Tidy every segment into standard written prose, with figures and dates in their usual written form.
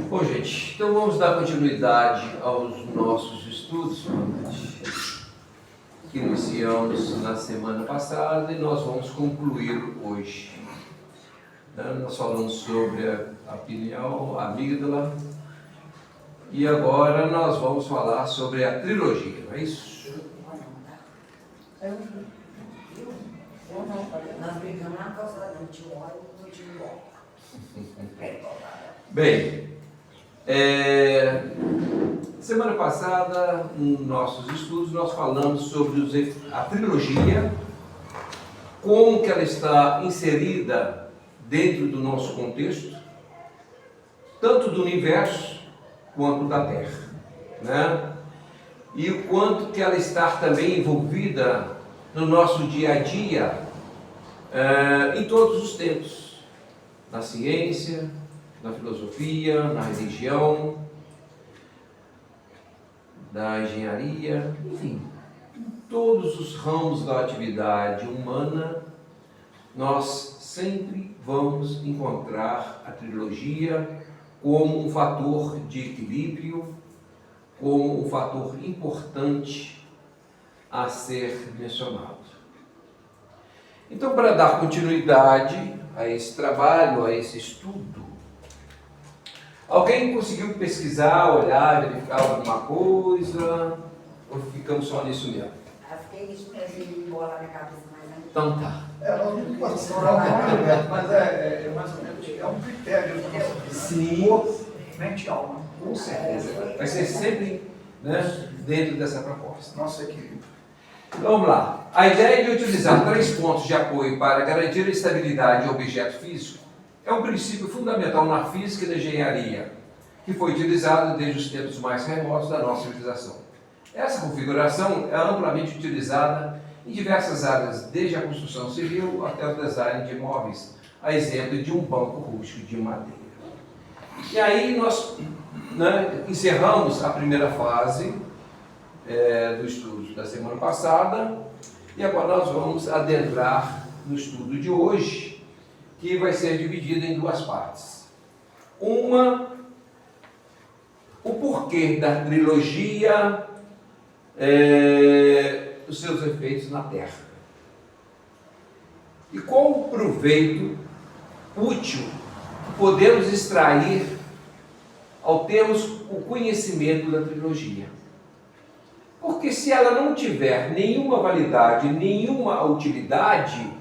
Bom, gente, então vamos dar continuidade aos nossos estudos, que iniciamos na semana passada e nós vamos concluir hoje. Nós falamos sobre a pineal, a amígdala, e agora nós vamos falar sobre a trilogia, não é isso? Bem, semana passada, nos nossos estudos, nós falamos sobre a trilogia, como que ela está inserida dentro do nosso contexto, tanto do universo quanto da Terra, né? E o quanto que ela está também envolvida no nosso dia a dia, em todos os tempos, na ciência, na filosofia, na religião, da engenharia, enfim, em todos os ramos da atividade humana, nós sempre vamos encontrar a trilogia como um fator de equilíbrio, como um fator importante a ser mencionado. Então, para dar continuidade a esse trabalho, a esse estudo, alguém conseguiu pesquisar, olhar, verificar alguma coisa? Ou ficamos só nisso mesmo? Eu fiquei nisso mesmo, bola na minha cabeça, mas não. Então tá. Mas é mais ou menos, é um critério da nossa vida. Sim. Mente e alma. Com certeza. Vai ser sempre, né, dentro dessa proposta. Nosso equilíbrio. Então, vamos lá. A ideia de utilizar 3 pontos de apoio para garantir a estabilidade de objeto físico é um princípio fundamental na física e na engenharia, que foi utilizado desde os tempos mais remotos da nossa civilização. Essa configuração é amplamente utilizada em diversas áreas, desde a construção civil até o design de imóveis, a exemplo de um banco rústico de madeira. E aí nós, encerramos a primeira fase do estudo da semana passada, e agora nós vamos adentrar no estudo de hoje, que vai ser dividido em 2 partes. Uma, o porquê da trilogia, os seus efeitos na Terra. E qual o proveito útil que podemos extrair ao termos o conhecimento da trilogia. Porque se ela não tiver nenhuma validade, nenhuma utilidade,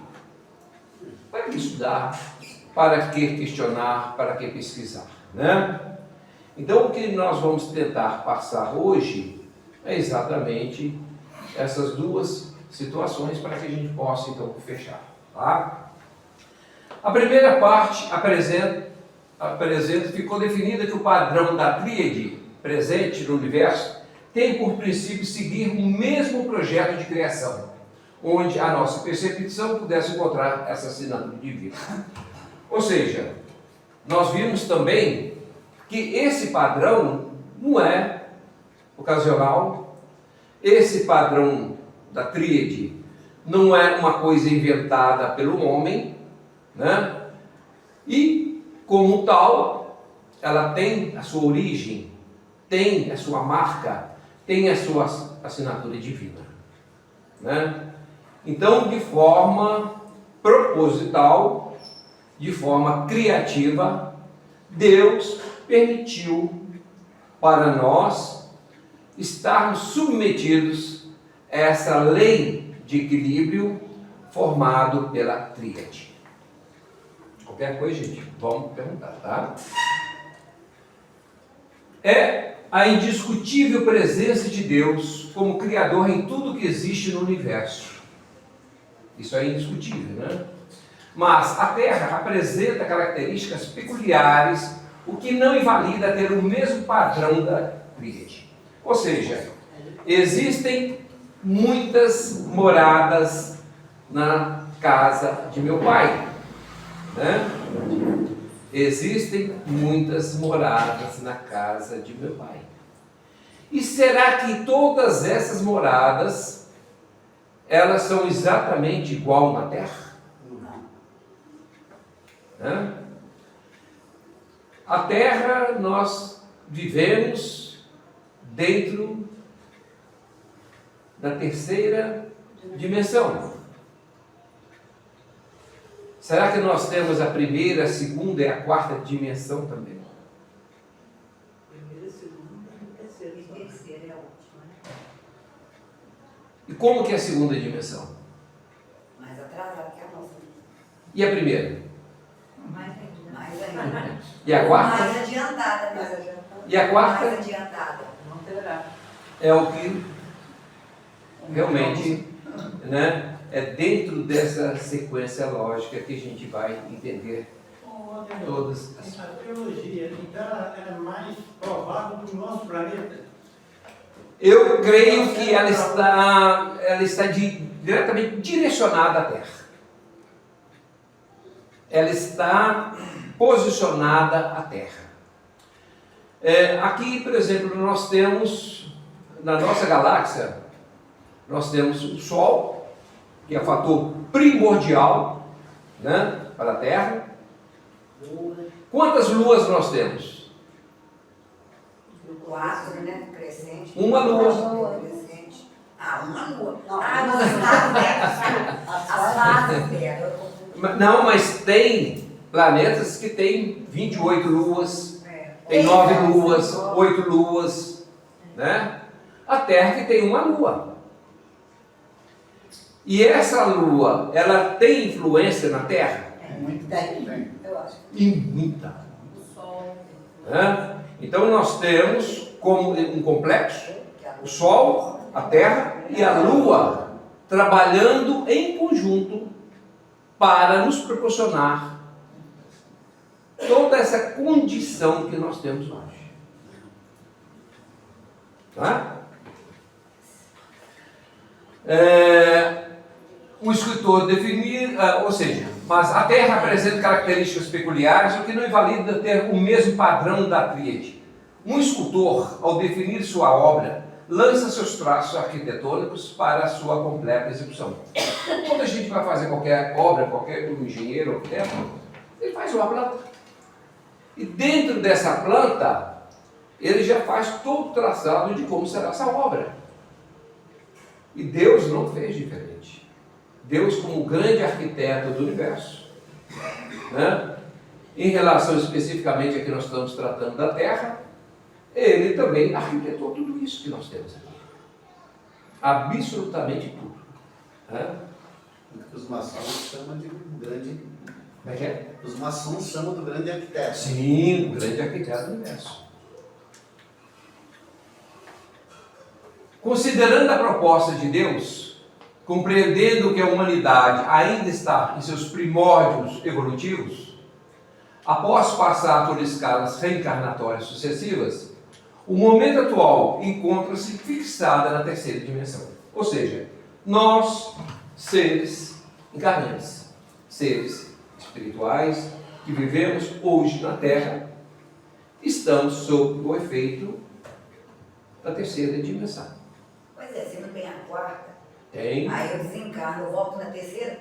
para que estudar? Para que questionar? Para que pesquisar? Né? Então, o que nós vamos tentar passar hoje é exatamente essas 2 situações para que a gente possa, então, fechar. Tá? A primeira parte ficou definida que o padrão da tríade presente no universo tem por princípio seguir o mesmo projeto de criação, onde a nossa percepção pudesse encontrar essa assinatura divina. Ou seja, nós vimos também que esse padrão não é ocasional, esse padrão da tríade não é uma coisa inventada pelo homem, né? E, como tal, ela tem a sua origem, tem a sua marca, tem a sua assinatura divina, né? Então, de forma proposital, de forma criativa, Deus permitiu para nós estarmos submetidos a essa lei de equilíbrio formado pela tríade. Qualquer coisa, gente, vamos perguntar, tá? É a indiscutível presença de Deus como Criador em tudo que existe no universo. Isso é indiscutível, né? Mas a Terra apresenta características peculiares, o que não invalida ter o mesmo padrão da tríade. Ou seja, existem muitas moradas na casa de meu pai, né? Existem muitas moradas na casa de meu pai. E será que todas essas moradas, elas são exatamente igual na Terra? Né? A Terra, nós vivemos dentro da terceira dimensão. Será que nós temos a primeira, a segunda e a quarta dimensão também? Primeira, segunda e terceira. E terceira é a última, né? E como que é a segunda dimensão? Mais atrasada que a nossa. E a primeira? Mais ainda. E a quarta? Mais adiantada, mais adiantada. E a quarta? Mais adiantada. Não terá. É o que realmente, né, é dentro dessa sequência lógica que a gente vai entender todas as... A teologia, então, ela é mais provável do nosso planeta. Eu creio que ela está diretamente direcionada à Terra. Ela está posicionada à Terra. Aqui, por exemplo, nós temos, na nossa galáxia, nós temos o Sol, que é o fator primordial, né, para a Terra. Quantas luas nós temos? 4, né? Crescente. Uma lua. Crescente. Uma lua. As fases dela. Não, mas tem planetas que têm 28 luas, tem 9 luas, 8 luas, né? A Terra que tem uma lua. E essa lua, ela tem influência na Terra? Tem. Eu acho. E muita. O Sol. Né? Então nós temos como um complexo o Sol, a Terra e a Lua trabalhando em conjunto para nos proporcionar toda essa condição que nós temos hoje. Tá? O escritor definir, ou seja, mas a Terra apresenta características peculiares, o que não invalida ter o mesmo padrão da tríade. Um escultor, ao definir sua obra, lança seus traços arquitetônicos para a sua completa execução. Quando a gente vai fazer qualquer obra, qualquer engenheiro, arquiteto, ele faz uma planta. E dentro dessa planta, ele já faz todo o traçado de como será essa obra. E Deus não fez diferente. Deus, como grande arquiteto do universo, né? Em relação especificamente a que nós estamos tratando da Terra, ele também arquitetou tudo isso que nós temos aqui. Absolutamente tudo. Né? Os maçons chamam de grande... Como é que é? Os maçons chamam do grande arquiteto. Sim, o grande arquiteto do universo. Considerando a proposta de Deus, compreendendo que a humanidade ainda está em seus primórdios evolutivos, após passar por escalas reencarnatórias sucessivas, o momento atual encontra-se fixada na terceira dimensão. Ou seja, nós, seres encarnantes, seres espirituais, que vivemos hoje na Terra, estamos sob o efeito da terceira dimensão. Pois é, se não tem a quarta, Tem. aí eu desencarno, eu volto na terceira.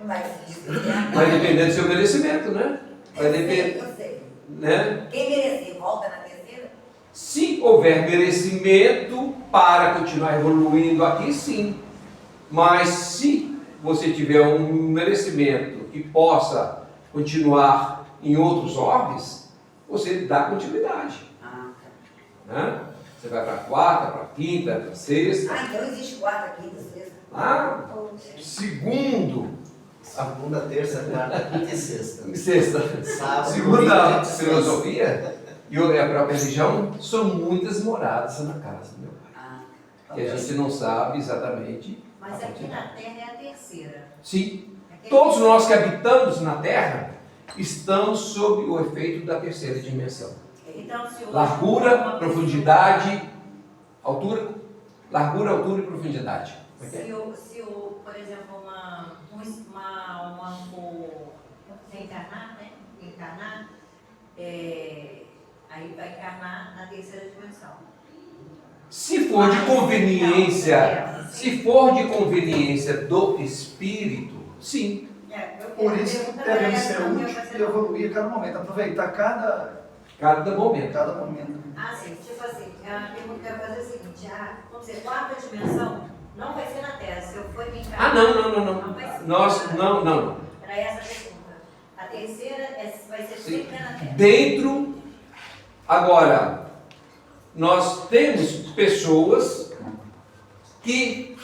Mas se tem a quarta. Vai depender do seu merecimento, né? Vai depender, Eu sei. né? Quem merecer, volta na terceira. Se houver merecimento para continuar evoluindo aqui, sim. Mas se você tiver um merecimento que possa continuar em outros orbes, você dá continuidade. Ah, Né? Você vai para a quarta, para a quinta, para a sexta. então existe quarta, quinta, sexta. Lá, segundo, Segunda, terça, quarta, quinta e sexta. sexta, Sábado, segundo a domingo, filosofia e a própria religião, são muitas moradas na casa do meu pai. Ah, Que a gente não sabe exatamente. Mas aqui na Terra é a terceira. Sim, Aqui todos nós que habitamos na Terra estamos sob o efeito da terceira dimensão. Então, se hoje Largura, uma profundidade, altura, largura, altura e profundidade. Como é que é? Se o, por exemplo, uma reencarnar, né? Encarnar, aí vai encarnar na terceira dimensão. Se for de conveniência, se for de conveniência do espírito, sim. Por isso que devemos ser úteis e evoluir a cada momento, aproveitar Cada momento. cada momento. Ah, sim, tipo assim, a pergunta que eu quero fazer é a seguinte, vamos dizer, quarta dimensão não vai ser na Terra, se eu for me encarnar. Não. vai ser. Nós, não. Era essa a pergunta. A terceira vai ser Sim. sempre na Terra. Dentro, agora, nós temos pessoas que,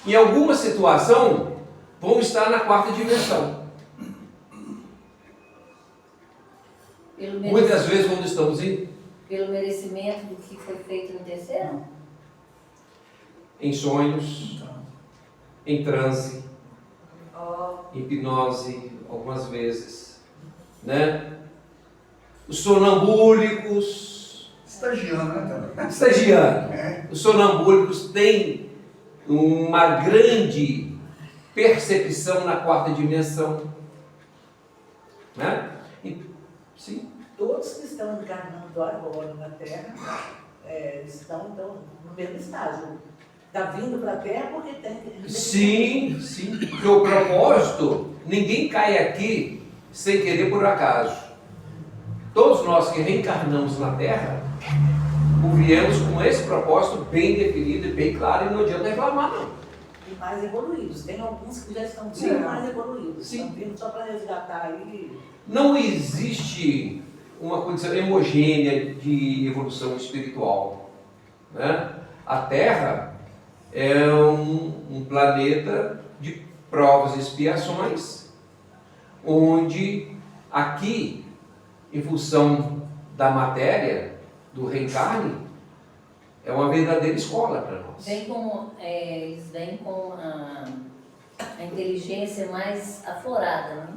em alguma situação, vão estar na quarta dimensão. Muitas vezes, quando estamos Pelo merecimento do que foi feito no terceiro? em sonhos, em transe, em hipnose, algumas vezes, né? Os sonambúlicos, Estagiando, né, também. estagiando. Os sonambúlicos têm uma grande percepção na quarta dimensão, né? Sim. Todos que estão encarnando agora na Terra estão então, no mesmo estágio. Está vindo para a Terra porque tem que. Sim. Porque o propósito, ninguém cai aqui sem querer por acaso. Todos nós que reencarnamos na Terra, viemos com esse propósito bem definido e bem claro, e não adianta reclamar, não. E mais evoluídos. Tem alguns que já estão Sim. bem mais evoluídos. Sim. Estão vindo só para resgatar aí. Não existe uma condição homogênea de evolução espiritual, né? A Terra é um planeta de provas e expiações, onde aqui, em função da matéria, do reencarne, é uma verdadeira escola para nós. Eles vêm com a inteligência mais aflorada, né?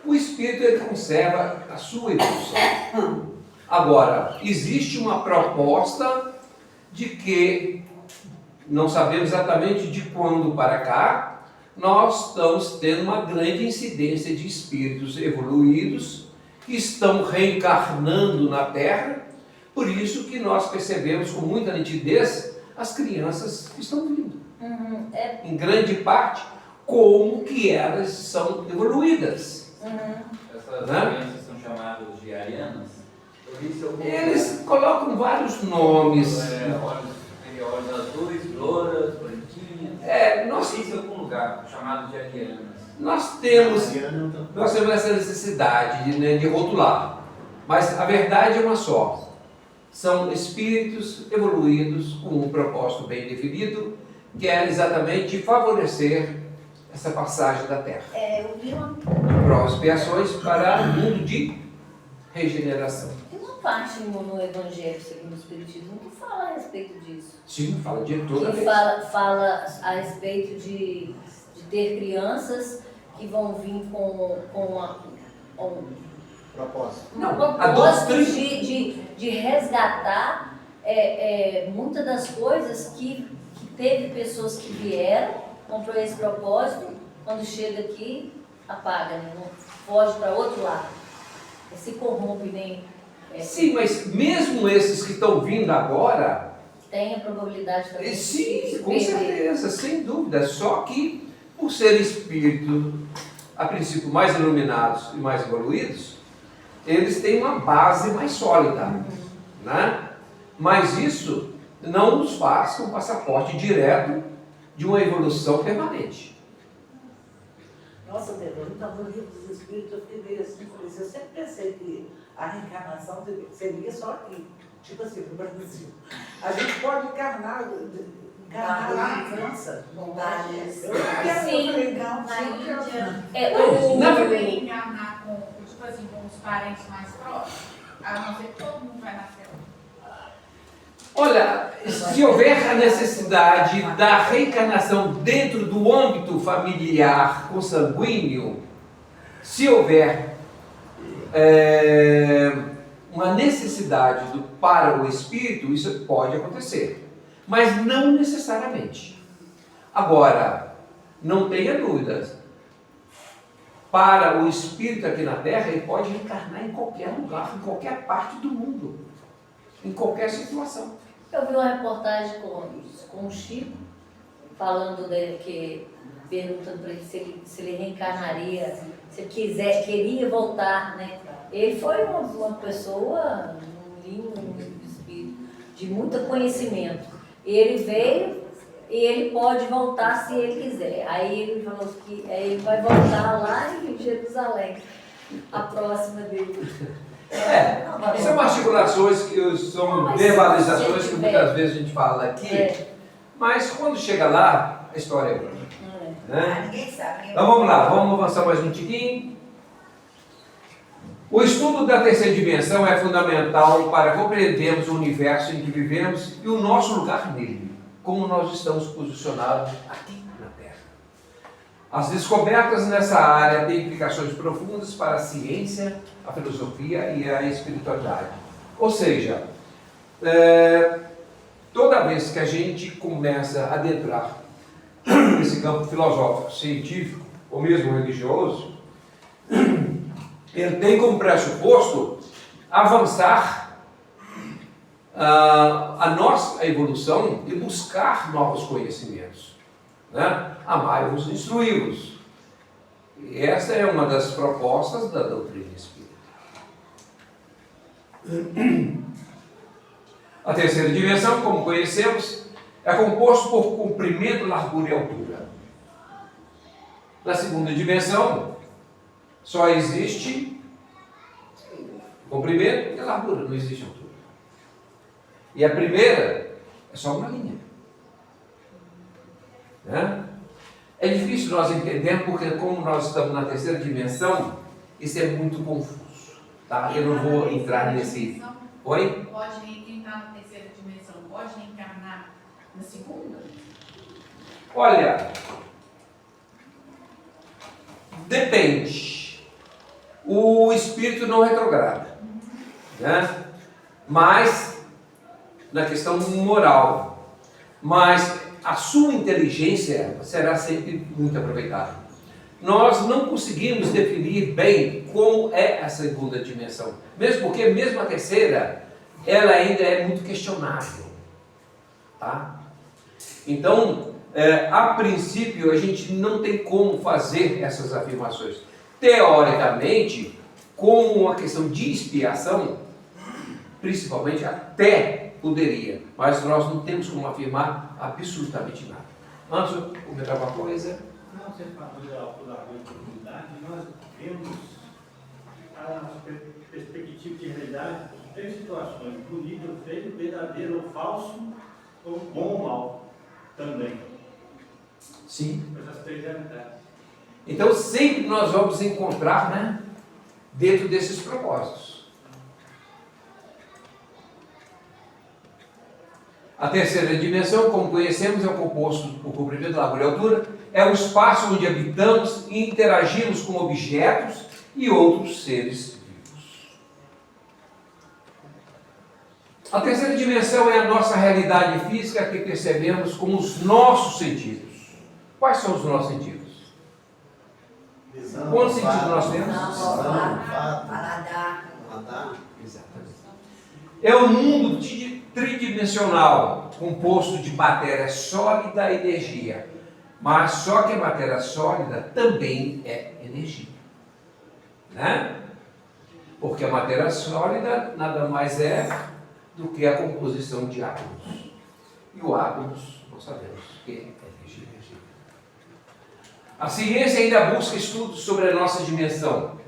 O espírito ele conserva a sua evolução. Agora, existe uma proposta de que, não sabemos exatamente de quando para cá, nós estamos tendo uma grande incidência de espíritos evoluídos que estão reencarnando na Terra, por isso que nós percebemos com muita nitidez as crianças que estão vindo. Em grande parte, como que elas são evoluídas. Essas Né? crianças são chamadas de arianas. Eu vi isso em algum Eles lugar. colocam vários nomes. Olhos superiores azuis, louras, branquinhas. Nós, Eu vi isso em algum lugar, chamado de arianas. nós temos essa necessidade de rotular. Mas a verdade é uma só. São espíritos evoluídos com um propósito bem definido, que é exatamente favorecer essa passagem da Terra. Eu vi uma Provas e expiações para um mundo de regeneração. Tem uma parte no Evangelho segundo o Espiritismo que fala a respeito disso. Sim, fala de toda Que vez. fala a respeito de ter crianças que vão vir com Propósito. um Não, propósito a doutrina- de resgatar muitas das coisas que teve pessoas que vieram, comprou esse propósito, quando chega aqui, apaga, né? Não foge para outro lado. Se corrompe nem. Sim, mas mesmo esses que estão vindo agora, Tem a probabilidade também de sim, se com perder. certeza, sem dúvida. Só que, por serem espíritos, a princípio, mais iluminados e mais evoluídos, eles têm uma base mais sólida, né? Mas isso não nos faz um passaporte direto de uma evolução permanente. Nossa, Deus, então no livro dos Espíritos eu fiquei meio assim, falei assim, eu sempre pensei que a reencarnação seria só aqui, tipo assim, no Brasil. A gente pode encarnar lá na França. Vontades. Eu não quero, Sim, eu falei, não, Na não quero, Índia, Na Poder encarnar com, tipo assim, com os parentes mais próximos, a não ser que todo mundo vai nascer. Olha, se houver a necessidade da reencarnação dentro do âmbito familiar consanguíneo, se houver uma necessidade para o espírito, isso pode acontecer, mas não necessariamente. Agora, não tenha dúvidas, para o espírito aqui na Terra, ele pode reencarnar em qualquer lugar, em qualquer parte do mundo, em qualquer situação. Eu vi uma reportagem com o Chico, falando que perguntando para ele se ele reencarnaria, se ele queria voltar, né? Ele foi uma pessoa, um espírito de muito conhecimento. Ele veio e ele pode voltar se ele quiser. Aí ele falou que ele vai voltar lá em Jerusalém, a próxima dele. São articulações que são verbalizações que muitas vezes a gente fala aqui, mas quando chega lá, a história é outra. Né? Ninguém sabe. Então vamos lá, vamos avançar mais um tiquinho. O estudo da terceira dimensão é fundamental para compreendermos o universo em que vivemos e o nosso lugar nele, como nós estamos posicionados aqui na Terra. As descobertas nessa área têm implicações profundas para a ciência, a filosofia e a espiritualidade. Ou seja, toda vez que a gente começa a adentrar nesse campo filosófico, científico ou mesmo religioso, ele tem como pressuposto avançar a nossa evolução e buscar novos conhecimentos, né? Amai-vos, instruí-vos. E essa é uma das propostas da doutrina espírita. A terceira dimensão, como conhecemos, é composto por comprimento, largura e altura. Na segunda dimensão, só existe comprimento e largura, não existe altura. E a primeira é só uma linha. Né? É difícil nós entendermos porque como nós estamos na terceira dimensão, isso é muito confuso. Tá? Eu não vou entrar nesse... Oi? Pode entrar na terceira dimensão, pode reencarnar na segunda? Olha, depende. O espírito não retrograda, né? Mas na questão moral, mas a sua inteligência será sempre muito aproveitada. Nós não conseguimos definir bem como é a segunda dimensão, mesmo porque mesmo a terceira, ela ainda é muito questionável, tá? Então, a princípio, a gente não tem como fazer essas afirmações. Teoricamente, como uma questão de expiação, principalmente até poderia, mas nós não temos como afirmar absolutamente nada. Anderson, comentar uma coisa? Não, você falou da oportunidade, nós vemos a nossa perspectiva de realidade, três situações: bonito ou feio, verdadeiro ou falso, ou bom ou mal também. Sim. Essas três realidades. Então sempre nós vamos encontrar, né, dentro desses propósitos. A terceira dimensão, como conhecemos, é o composto por comprimento, largura e altura. É o espaço onde habitamos e interagimos com objetos e outros seres vivos. A terceira dimensão é a nossa realidade física que percebemos com os nossos sentidos. Quais são os nossos sentidos? Visão, Quantos sentidos olfato, nós temos? Paladar. Exatamente. É um mundo tridimensional, composto de matéria sólida e energia. Mas só que a matéria sólida também é energia. Né? Porque a matéria sólida nada mais é do que a composição de átomos. E o átomos, nós sabemos que é energia. A ciência ainda busca estudos sobre a nossa dimensão,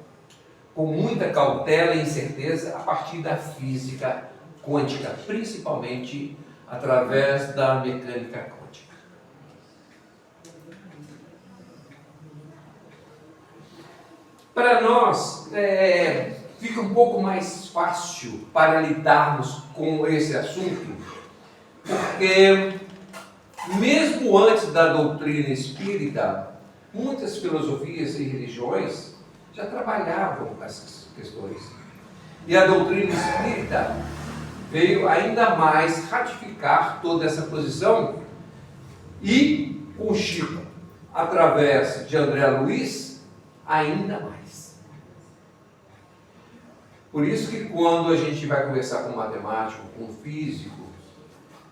com muita cautela e incerteza a partir da física quântica, principalmente através da mecânica quântica. Para nós, fica um pouco mais fácil para lidarmos com esse assunto, porque mesmo antes da doutrina espírita, muitas filosofias e religiões já trabalhavam com essas questões. E a doutrina espírita veio ainda mais ratificar toda essa posição e o Chico, através de André Luiz, ainda mais. Por isso que quando a gente vai conversar com um matemático, com um físico,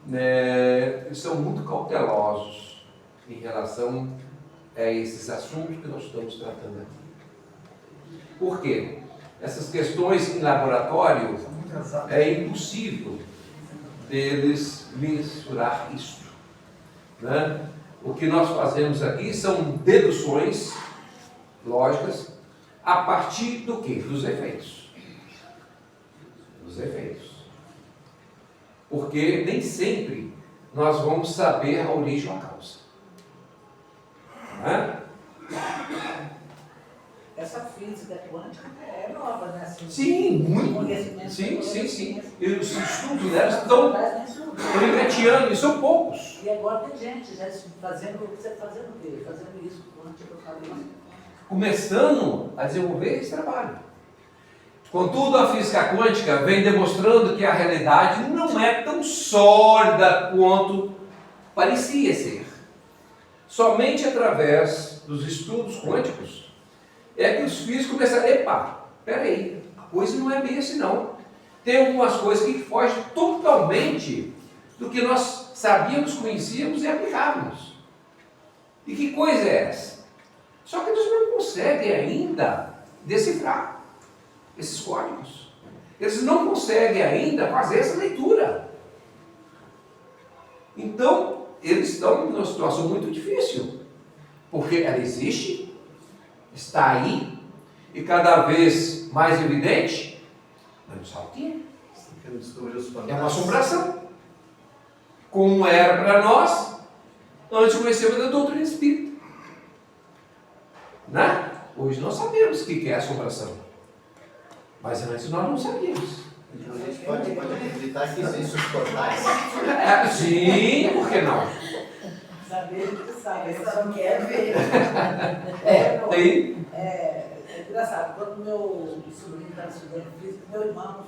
né, eles são muito cautelosos em relação a esses assuntos que nós estamos tratando aqui. Por quê? Essas questões em laboratório é impossível deles mensurar isso, né? O que nós fazemos aqui são deduções lógicas a partir do quê? Dos efeitos. Dos efeitos. Porque nem sempre nós vamos saber a origem ou a causa. Né? Essa física quântica é nova, né? Assim, Sim, muito. conhecimento, Sim. E os estudos delas estão Mas nem tudo. primeteando, e são poucos. E agora tem gente já fazendo o quê? Fazendo isso, quântico, Começando a desenvolver esse trabalho. Contudo, a física quântica vem demonstrando que a realidade não é tão sólida quanto parecia ser. Somente através dos estudos quânticos é que os físicos começaram, epa, peraí, a coisa não é bem assim não. Tem algumas coisas que fogem totalmente do que nós sabíamos, conhecíamos e aplicávamos. E que coisa é essa? Só que eles não conseguem ainda decifrar esses códigos. Eles não conseguem ainda fazer essa leitura. Então, eles estão numa situação muito difícil. Porque ela existe, está aí, e cada vez mais evidente, mas não sabe o que é. É uma assombração. Como era para nós, antes de conhecermos a doutrina espírita. Né? Hoje nós sabemos o que é assombração. Mas antes nós não sabíamos. Então a gente pode acreditar que existem os portais. Sim, por que não? Saber que sabe. Eu só quero ver. Tem. É engraçado, quando meu sobrinho estava estudando física, meu irmão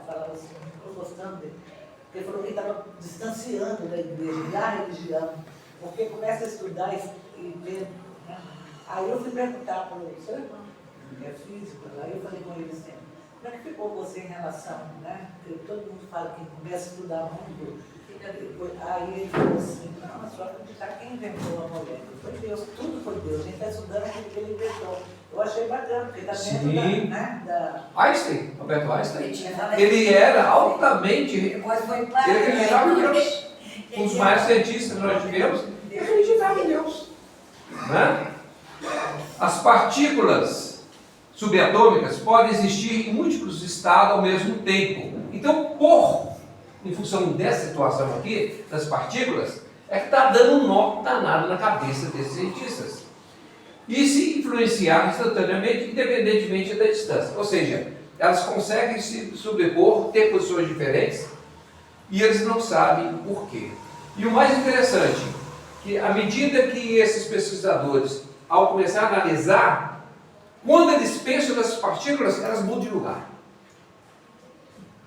falava assim, estou gostando dele, porque ele falou que estava distanciando da igreja, da religião, porque começa a estudar e ver. Né? Aí eu fui perguntar para o seu irmão, que é físico, aí eu falei com ele assim, como é que ficou você em relação, né? Porque todo mundo fala que começa a estudar muito, fica depois. Aí ele falou assim, não, mas só acreditar quem inventou a mulher. Foi Deus, tudo foi Deus. A gente está estudando aquilo que ele inventou. Eu achei bacana, porque está dentro da Einstein, Roberto Einstein. Ele Ele era altamente. Depois foi Ele acreditava em Deus. Um dos maiores mais cientistas que nós tivemos, ele acreditava em Deus. Né? As partículas subatômicas podem existir em múltiplos estados ao mesmo tempo. Então, em função dessa situação aqui, das partículas, é que está dando um nó danado na cabeça desses cientistas. E se influenciar instantaneamente, independentemente da distância. Ou seja, elas conseguem se sobrepor, ter posições diferentes, e eles não sabem por quê. E o mais interessante, que à medida que esses pesquisadores, ao começar a analisar, quando eles pensam nessas partículas, elas mudam de lugar.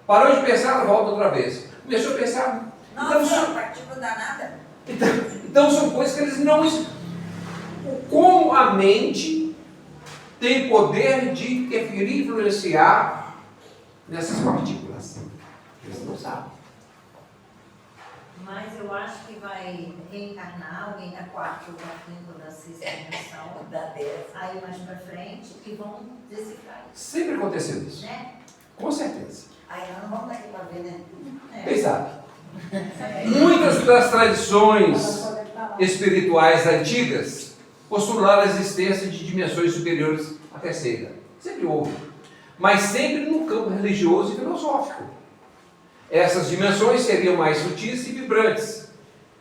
Parou de pensar, ela volta outra vez. Começou a pensar. Nossa, partícula danada. Então são coisas que eles não. Como a mente tem poder de interferir, influenciar nessas partículas. Eles não sabem. Mas eu acho que vai reencarnar alguém da quarta ou da quinta ou da sexta dimensão, Da 10. aí mais pra frente, e vão decifrar isso, Sempre aconteceu isso. né? Com certeza. Aí nós não vamos daqui para ver, né? Quem sabe? Muitas das tradições espirituais antigas postularam a existência de dimensões superiores à terceira. Sempre houve. Mas sempre no campo religioso e filosófico. Essas dimensões seriam mais sutis e vibrantes.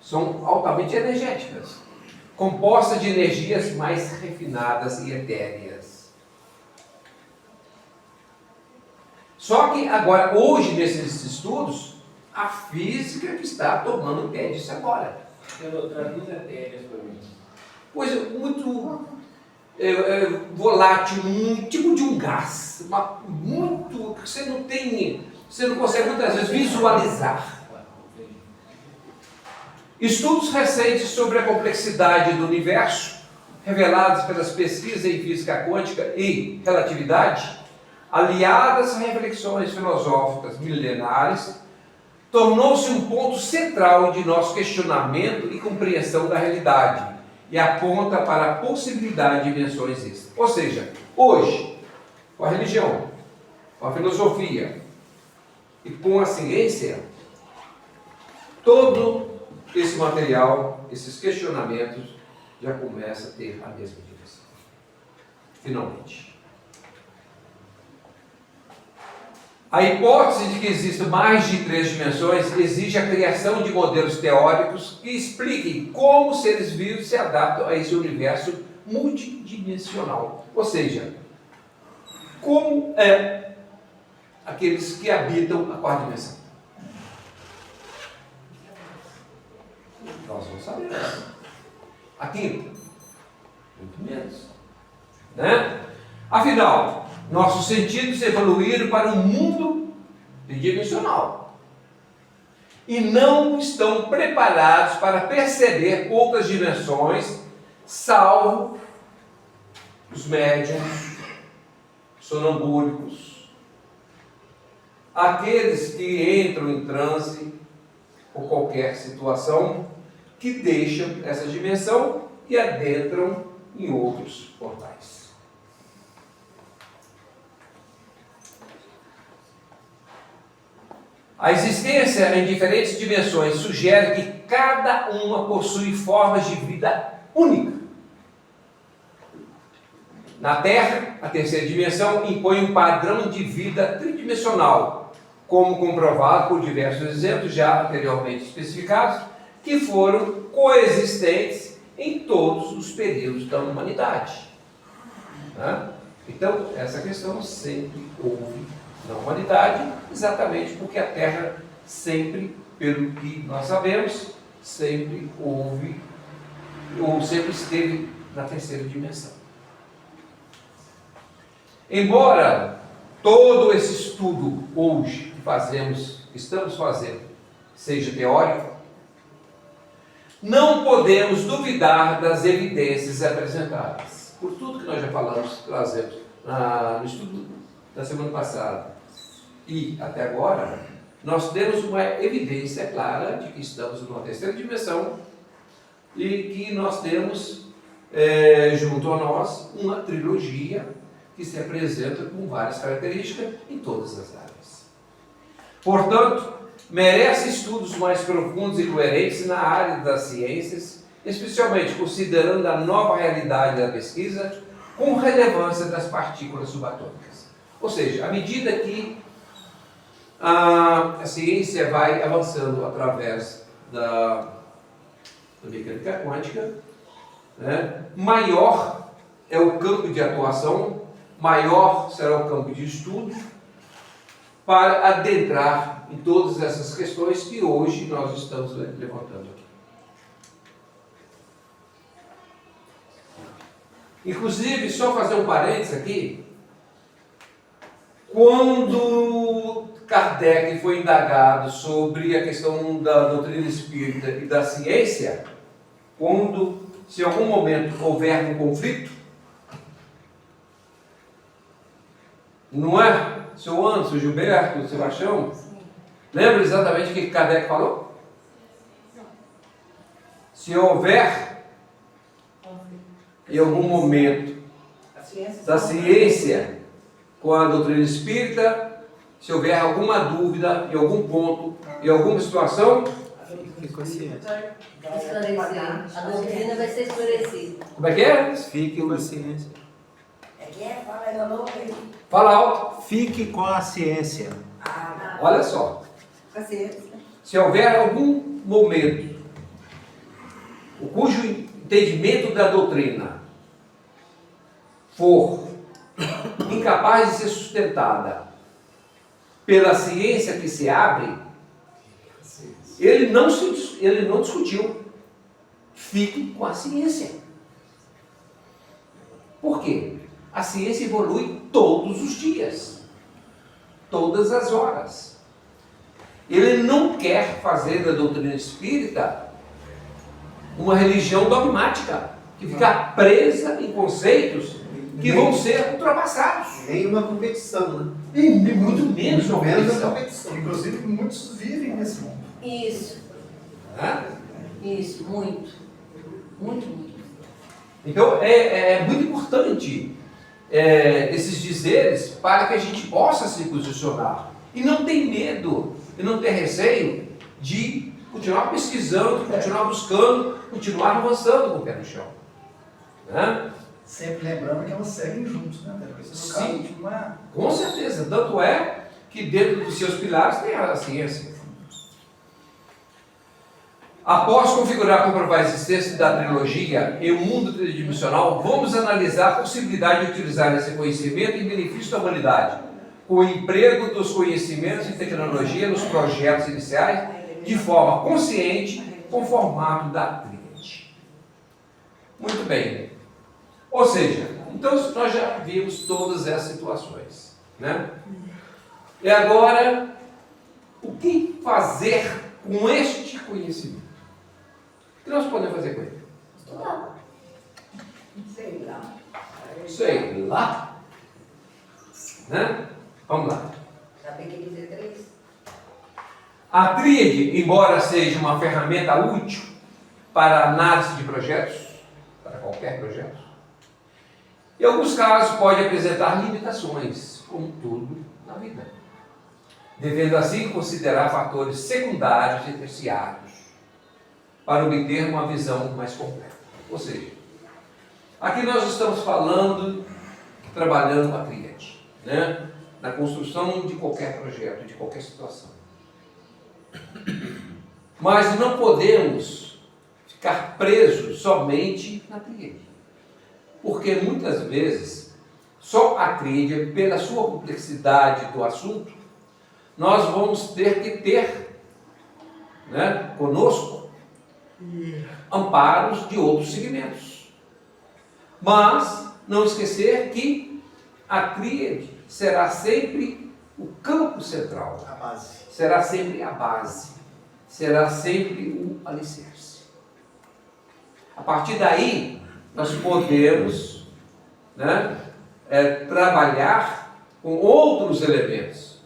São altamente energéticas. Compostas de energias mais refinadas e etéreas. Só que agora, hoje, nesses estudos, a física que está tomando pé disso agora. Eu traduzo etéreas para mim. Coisa muito volátil, tipo de um gás. Muito que você não tem, você não consegue muitas vezes visualizar. Estudos recentes sobre a complexidade do universo, revelados pelas pesquisas em física quântica e relatividade, aliadas a reflexões filosóficas milenares, tornou-se um ponto central de nosso questionamento e compreensão da realidade e aponta para a possibilidade de dimensões extras. Ou seja, hoje, com a religião, com a filosofia e com a ciência, todo esse material, esses questionamentos, já começa a ter a mesma direção. Finalmente. A hipótese de que existam mais de 3 dimensões exige a criação de modelos teóricos que expliquem como os seres vivos se adaptam a esse universo multidimensional. Ou seja, como é aqueles que habitam a 4ª dimensão. Nós vamos saber. A 5ª, muito menos. Né? Afinal, nossos sentidos evoluíram para um mundo tridimensional e não estão preparados para perceber outras dimensões, salvo os médiuns, sonambúlicos, aqueles que entram em transe ou qualquer situação que deixam essa dimensão e adentram em outros portais. A existência em diferentes dimensões sugere que cada uma possui formas de vida única. Na Terra, a 3ª dimensão impõe um padrão de vida tridimensional, como comprovado por diversos exemplos já anteriormente especificados, que foram coexistentes em todos os períodos da humanidade. Então, essa questão sempre houve na humanidade, exatamente porque a Terra sempre, pelo que nós sabemos, sempre houve, ou sempre esteve na 3ª dimensão. Embora todo esse estudo hoje que estamos fazendo, seja teórico, não podemos duvidar das evidências apresentadas. Por tudo que nós já falamos, trazemos no estudo da semana passada e até agora, nós temos uma evidência clara de que estamos numa 3ª dimensão e que nós temos, junto a nós, uma trilogia que se apresenta com várias características em todas as áreas. Portanto, merece estudos mais profundos e coerentes na área das ciências, especialmente considerando a nova realidade da pesquisa com relevância das partículas subatômicas. Ou seja, à medida que a ciência vai avançando através da mecânica quântica, né, maior é o campo de atuação, maior será o campo de estudo para adentrar em todas essas questões que hoje nós estamos levantando aqui. Inclusive, só fazer um parênteses aqui, quando Kardec foi indagado sobre a questão da doutrina espírita e da ciência, se em algum momento houver um conflito, não é? Seu Anderson, seu Gilberto, seu Sebastião, lembra exatamente o que Kardec falou? Se houver em algum momento da ciência com a doutrina espírita, se houver alguma dúvida em algum ponto, em alguma situação, Fique consciente. Esclarecer. A doutrina vai ser esclarecida. como é que é? Fique com a ciência. Fala aí, não. Fala alto. Fique com a ciência. Olha só. Paciência. Se houver algum momento cujo entendimento da doutrina for incapaz de ser sustentada pela ciência que se abre, ele não discutiu. Fique com a ciência. Por quê? A ciência evolui todos os dias, todas as horas. Ele não quer fazer da doutrina espírita uma religião dogmática, que fica presa em conceitos que vão ser ultrapassados. Nenhuma competição, né? E muito menos uma competição. Inclusive, muitos vivem nesse mundo. Isso, Hã? isso, muito. Muito, muito. Então, é muito importante esses dizeres para que a gente possa se posicionar. E não ter medo, e não ter receio de continuar pesquisando, continuar buscando, continuar avançando com o pé no chão. Né? Sempre lembrando que elas seguem juntos, né? Sim, com certeza. Tanto é que dentro dos seus pilares tem a ciência. Após configurar e comprovar a existência da trilogia e o mundo tridimensional, vamos analisar a possibilidade de utilizar esse conhecimento em benefício da humanidade, com o emprego dos conhecimentos e tecnologia nos projetos iniciais, de forma consciente, com o formato da tríade. Muito bem. Ou seja, então nós já vimos todas essas situações, né? E agora, o que fazer com este conhecimento? O que nós podemos fazer com ele? Estudar. Sei lá. Sei lá. Né? Vamos lá. Saber que dizer 3. A tríade, embora seja uma ferramenta útil para análise de projetos, para qualquer projeto, em alguns casos pode apresentar limitações, como tudo na vida, devendo assim considerar fatores secundários e terciários para obter uma visão mais completa. Ou seja, aqui nós estamos falando, trabalhando com a tríade, né? Na construção de qualquer projeto, de qualquer situação. Mas não podemos ficar presos somente na tríade. Porque muitas vezes, só a tríade, pela sua complexidade do assunto, nós vamos ter que ter, né, conosco amparos de outros segmentos. Mas não esquecer que a tríade será sempre o campo central. A base. Será sempre a base. Será sempre o alicerce. A partir daí, nós podemos, né, trabalhar com outros elementos,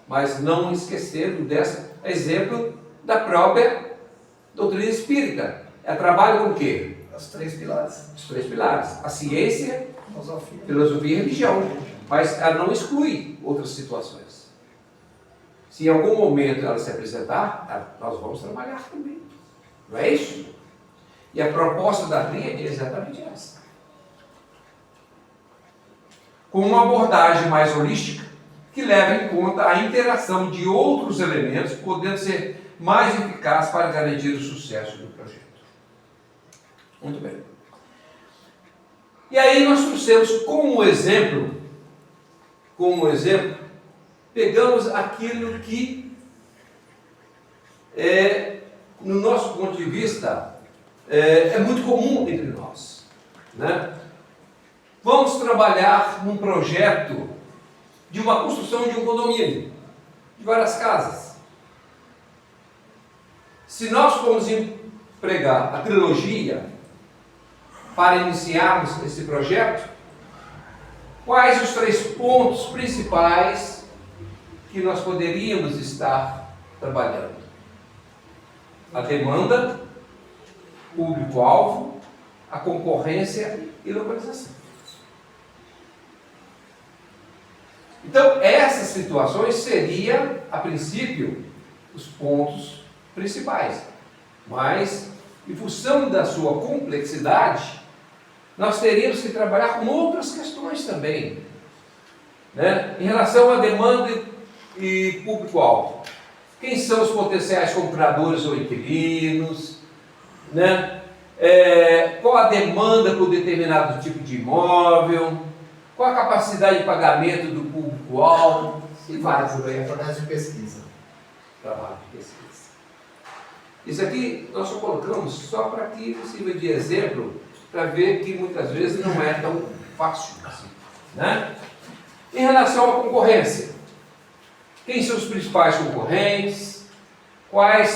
mas não esquecendo desse exemplo da própria doutrina espírita. Trabalho com o quê? Os 3 pilares. Os 3 pilares. A ciência, Filosofia. filosofia e religião. Mas ela não exclui outras situações. Se em algum momento ela se apresentar, nós vamos trabalhar também. Não é isso? E a proposta da tríade é exatamente essa. Com uma abordagem mais holística, que leva em conta a interação de outros elementos, podendo ser mais eficaz para garantir o sucesso do projeto. Muito bem. E aí nós trouxemos como exemplo, pegamos aquilo que, no nosso ponto de vista, é muito comum entre nós, né? Vamos trabalhar num projeto de uma construção de um condomínio, de várias casas. Se nós formos empregar a trilogia para iniciarmos esse projeto, quais os 3 pontos principais que nós poderíamos estar trabalhando? A demanda, público-alvo, a concorrência e localização. Então, essas situações seriam, a princípio, os pontos principais. Mas, em função da sua complexidade, nós teríamos que trabalhar com outras questões também, né? Em relação à demanda e público-alvo. Quem são os potenciais compradores ou inquilinos? Né? Qual a demanda por determinado tipo de imóvel? Qual a capacidade de pagamento do público-alvo? E vai por aí. Trabalho de pesquisa. Trabalho de pesquisa. Isso aqui nós só colocamos só para que sirva de exemplo, para ver que muitas vezes não é tão fácil assim, né? Em relação à concorrência, quem são os principais concorrentes? Quais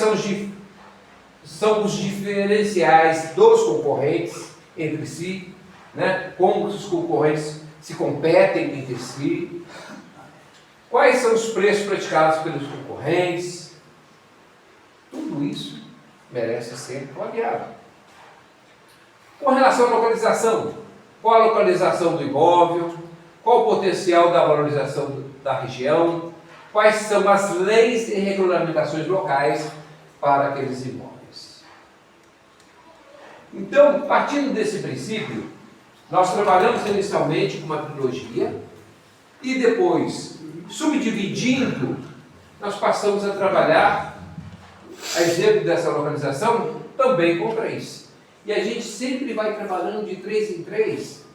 são os diferenciais dos concorrentes entre si, né? Como os concorrentes se competem entre si? Quais são os preços praticados pelos concorrentes? Tudo isso merece ser avaliado. Com relação à localização, qual a localização do imóvel, qual o potencial da valorização da região, quais são as leis e regulamentações locais para aqueles imóveis. Então, partindo desse princípio, nós trabalhamos inicialmente com uma trilogia e depois, subdividindo, nós passamos a trabalhar, a exemplo dessa localização, também com 3. E a gente sempre vai trabalhando de 3 em 3.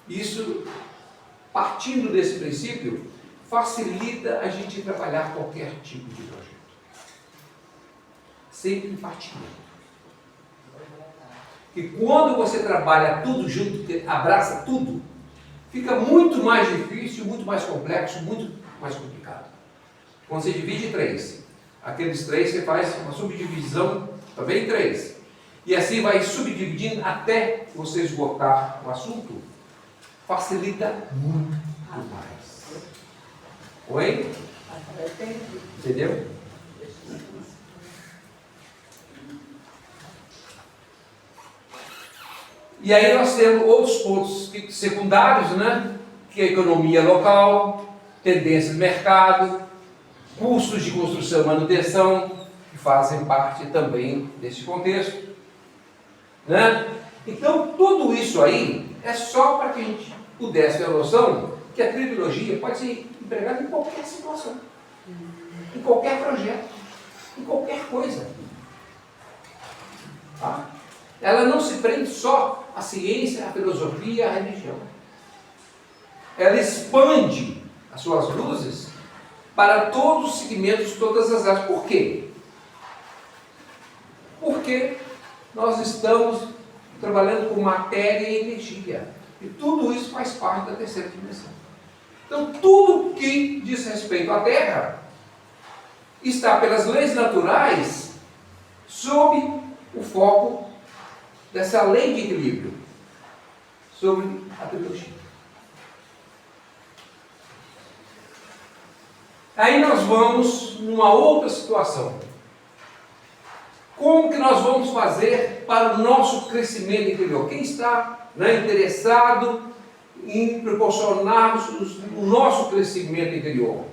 Isso, partindo desse princípio, facilita a gente trabalhar qualquer tipo de projeto. Sempre partindo. E quando você trabalha tudo junto, que abraça tudo, fica muito mais difícil, muito mais complexo, muito mais complicado. Quando você divide em 3, aqueles 3 você faz uma subdivisão também em 3. E assim vai subdividindo até você esgotar o assunto. Facilita muito mais. Oi? Entendeu? E aí nós temos outros pontos secundários, né? Que é a economia local, tendências de mercado, custos de construção e manutenção, que fazem parte também desse contexto. Né? Então, tudo isso aí é só para que a gente pudesse ter a noção que a trilogia pode ser empregada em qualquer situação, em qualquer projeto, em qualquer coisa. Tá? Ela não se prende só à ciência, à filosofia, à religião. Ela expande as suas luzes para todos os segmentos, todas as áreas. Por quê? Porque nós estamos trabalhando com matéria e energia. E tudo isso faz parte da terceira dimensão. Então, tudo que diz respeito à Terra está, pelas leis naturais, sob o foco dessa lei de equilíbrio, sobre a trilogia. Aí nós vamos numa outra situação. Como que nós vamos fazer para o nosso crescimento interior? Quem está interessado em proporcionarmos o nosso crescimento interior?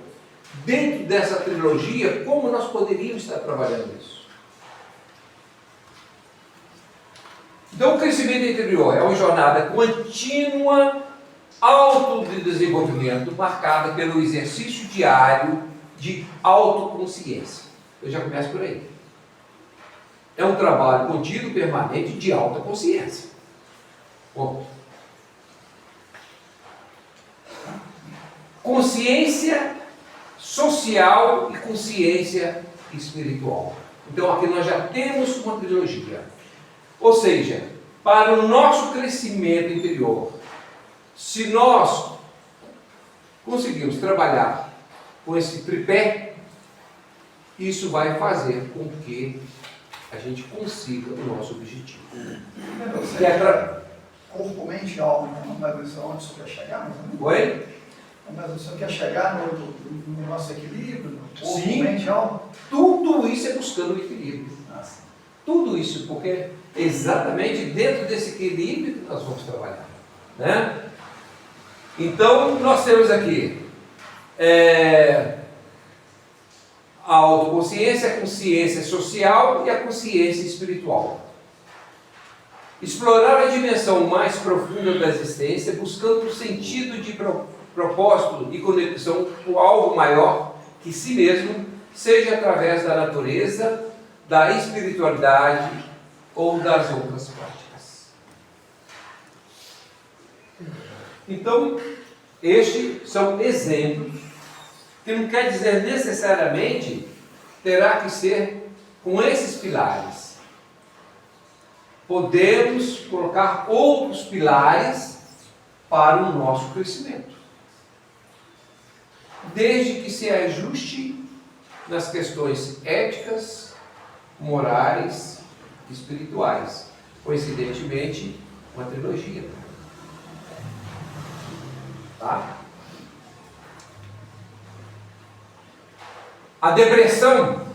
Dentro dessa trilogia, como nós poderíamos estar trabalhando isso? Então, o crescimento interior é uma jornada contínua, autodesenvolvimento, marcada pelo exercício diário de autoconsciência. Eu já começo por aí. É um trabalho contínuo, permanente, de alta consciência. Ponto. Consciência social e consciência espiritual. Então, aqui nós já temos uma trilogia. Ou seja, para o nosso crescimento interior, se nós conseguirmos trabalhar com esse tripé, isso vai fazer com que a gente consiga o nosso objetivo. Que é para corpo, mente e alma, mas onde o senhor quer chegar? Mas, Oi? mas o senhor quer chegar no nosso equilíbrio, no corpo, Sim. mente e alma? Tudo isso é buscando o equilíbrio. Nossa. Tudo isso, porque é exatamente dentro desse equilíbrio que nós vamos trabalhar. Né? Então, nós temos aqui a autoconsciência, a consciência social e a consciência espiritual. Explorar a dimensão mais profunda da existência, buscando o sentido de propósito e conexão com algo maior que si mesmo, seja através da natureza, da espiritualidade ou das outras práticas. Então, estes são exemplos, que não quer dizer necessariamente terá que ser com esses pilares. Podemos colocar outros pilares para o nosso crescimento, desde que se ajuste nas questões éticas, morais, espirituais. Coincidentemente, uma trilogia. Tá? A depressão,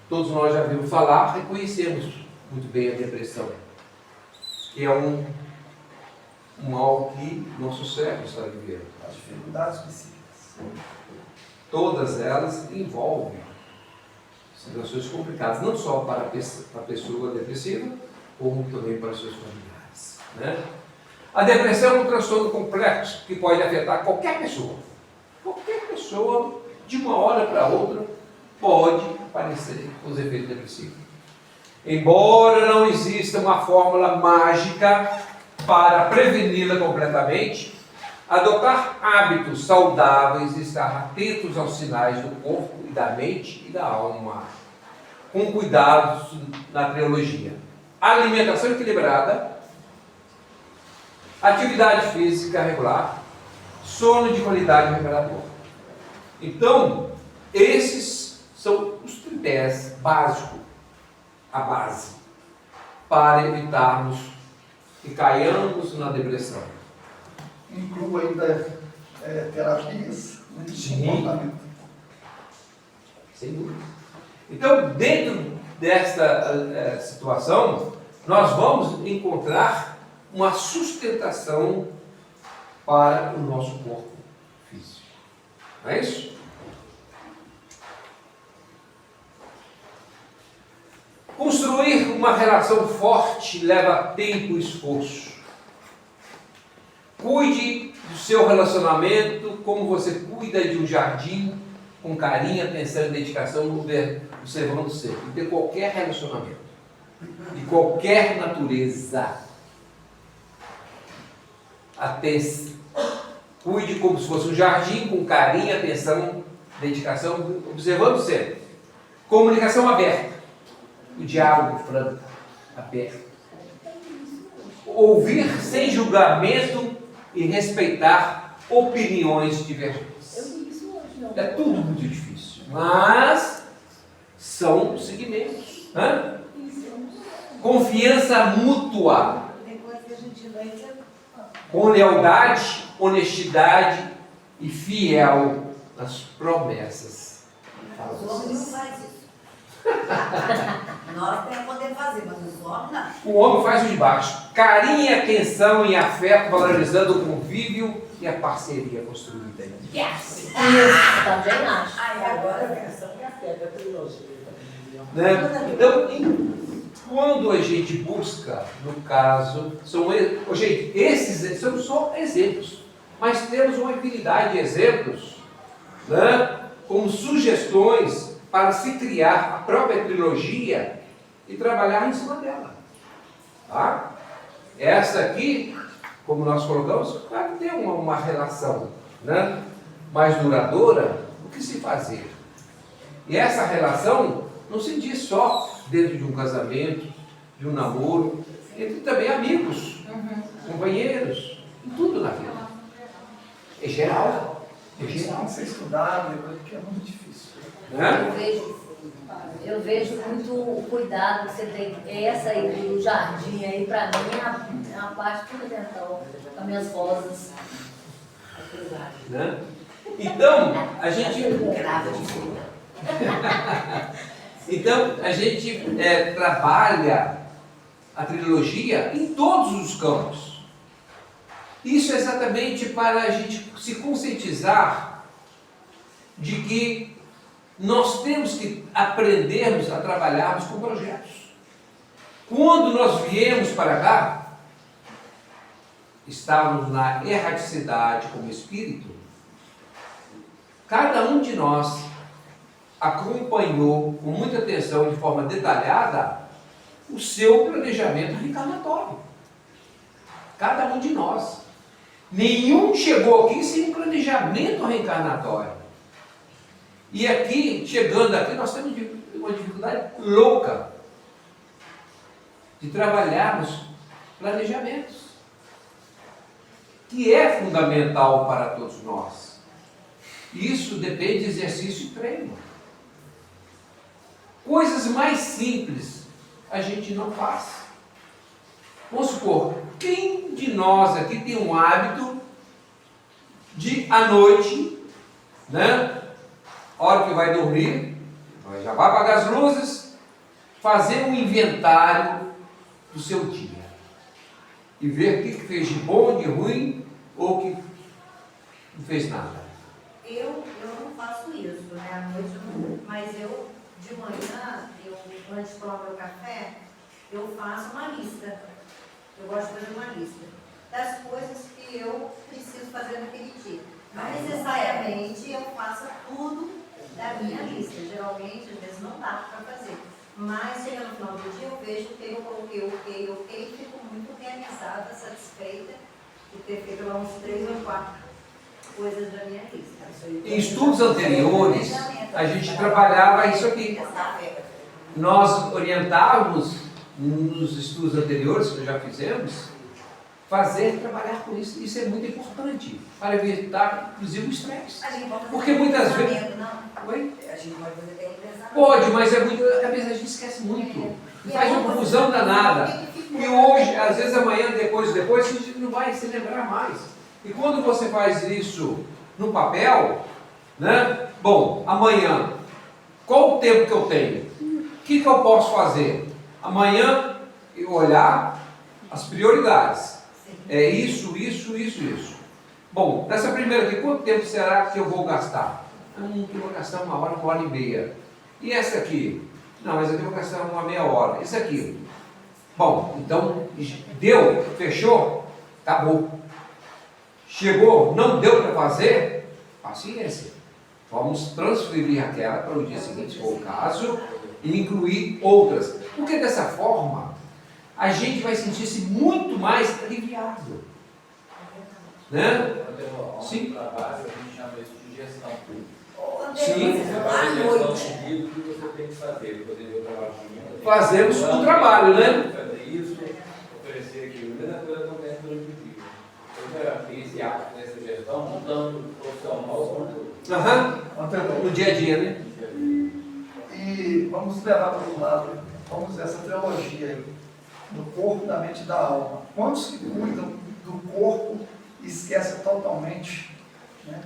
todos nós já vimos falar, reconhecemos muito bem a depressão. que é um mal que nosso século está vivendo. As dificuldades psíquicas. Todas elas envolvem situações complicadas, não só para a pessoa depressiva, como também para seus familiares. Né? A depressão é um transtorno complexo que pode afetar qualquer pessoa. Qualquer pessoa, de uma hora para outra, pode aparecer os efeitos depressivos. Embora não exista uma fórmula mágica para preveni-la completamente, adotar hábitos saudáveis e estar atentos aos sinais do corpo e da mente e da alma, com cuidados na trilogia. Alimentação equilibrada, atividade física regular, sono de qualidade reparador. Então, esses são os tripés básicos, a base, para evitarmos que caiamos na depressão. Inclui ainda terapias, né, de comportamento. Sem dúvida. Então, dentro desta situação, nós vamos encontrar uma sustentação para o nosso corpo físico. Não é isso? Construir uma relação forte leva tempo e esforço. Cuide do seu relacionamento como você cuida de um jardim, com carinho, atenção e dedicação, observando sempre. De qualquer relacionamento, de qualquer natureza. Cuide como se fosse um jardim, com carinho, atenção, dedicação, observando sempre. Comunicação aberta. O diálogo franco, aberto. Ouvir sem julgamento e respeitar opiniões divergentes. É tudo muito difícil, mas são segmentos. Né? Confiança mútua, com lealdade, honestidade e fiel nas promessas. Os homens não fazem isso. Nós podemos fazer, mas os homens não. O homem faz o de baixo. Carinho, atenção e afeto, valorizando o convívio e a parceria construída. Yes! Isso, também acho. Aí agora Atenção e afeto, a trilogia. Né? Então, quando a gente busca, no caso, gente, esses são só exemplos, mas temos uma infinidade de exemplos, né? Como sugestões para se criar a própria trilogia e trabalhar em cima dela. Tá? Essa aqui, como nós colocamos, vai ter uma relação, né, mais duradoura do que se fazer. E essa relação não se diz só dentro de um casamento, de um namoro, entre também amigos, companheiros, em tudo na vida. É geral. É geral. Você estudar, porque é muito difícil. Né? Eu vejo muito o cuidado que você tem. Essa aí do jardim aí, pra mim, é uma parte fundamental. Com as minhas rosas. Né? Então, a gente... Então, a gente trabalha a trilogia em todos os campos. Isso é exatamente para a gente se conscientizar de que nós temos que aprendermos a trabalharmos com projetos. Quando nós viemos para cá, estávamos na erraticidade como espírito, cada um de nós acompanhou com muita atenção, de forma detalhada, o seu planejamento reencarnatório. Cada um de nós. Nenhum chegou aqui sem um planejamento reencarnatório. E aqui, chegando aqui, nós temos uma dificuldade louca de trabalharmos planejamentos, que é fundamental para todos nós. Isso depende de exercício e treino. Coisas mais simples a gente não faz. Vamos supor, quem de nós aqui tem um hábito de, à noite, né, hora que vai dormir, já vai apagar as luzes, fazer um inventário do seu dia. e ver o que fez de bom, de ruim, ou que não fez nada. Eu não faço isso, né? À noite eu não, mas eu, de manhã, antes de tomar meu café, eu faço uma lista. Eu gosto de fazer uma lista das coisas que eu preciso fazer naquele dia. Não necessariamente eu faço tudo da minha lista. Geralmente, às vezes, não dá para fazer. Mas, chegando no final do dia, eu vejo que eu coloquei, e fico muito realizada, satisfeita de ter feito lá uns 3 ou 4 coisas da minha lista. Em estudos anteriores, a gente trabalhava isso aqui. Nós orientávamos, nos estudos anteriores que já fizemos, trabalhar com isso. Isso é muito importante para evitar, inclusive, o estresse. Porque muitas vezes... Oi? A gente pode fazer pensamento. Pode, mas às vezes a gente esquece muito. Faz uma confusão danada. E hoje, às vezes amanhã, depois, a gente não vai se lembrar mais. E quando você faz isso no papel, né? Bom, amanhã, qual o tempo que eu tenho? O que eu posso fazer? Amanhã, eu olhar as prioridades. É isso. Bom, nessa primeira aqui, quanto tempo será que eu vou gastar? Que eu vou gastar 1 hora, 1 hora e meia. E essa aqui? Não, essa aqui eu vou gastar 1 meia hora. Esse aqui? Bom, então, deu, fechou, acabou. Chegou, não deu para fazer? Paciência. Vamos transferir aquela para o dia seguinte, se for o caso, e incluir outras. Porque dessa forma, a gente vai sentir-se muito mais aliviado. Né? Sim. Trabalho, a gente chama isso de gestão. Sim. À noite. O que você tem que fazer? Por exemplo, eu trabalho comigo. Fazemos o trabalho, né? Fazer isso, oferecer aquilo. A mesma coisa acontece durante o dia. Eu já fiz esse ato dessa gestão, tanto profissional quanto No dia a dia, né? E vamos levar para o lado, vamos essa trilogia aí, do corpo, da mente e da alma. Quantos que cuidam do corpo e esquecem totalmente, né,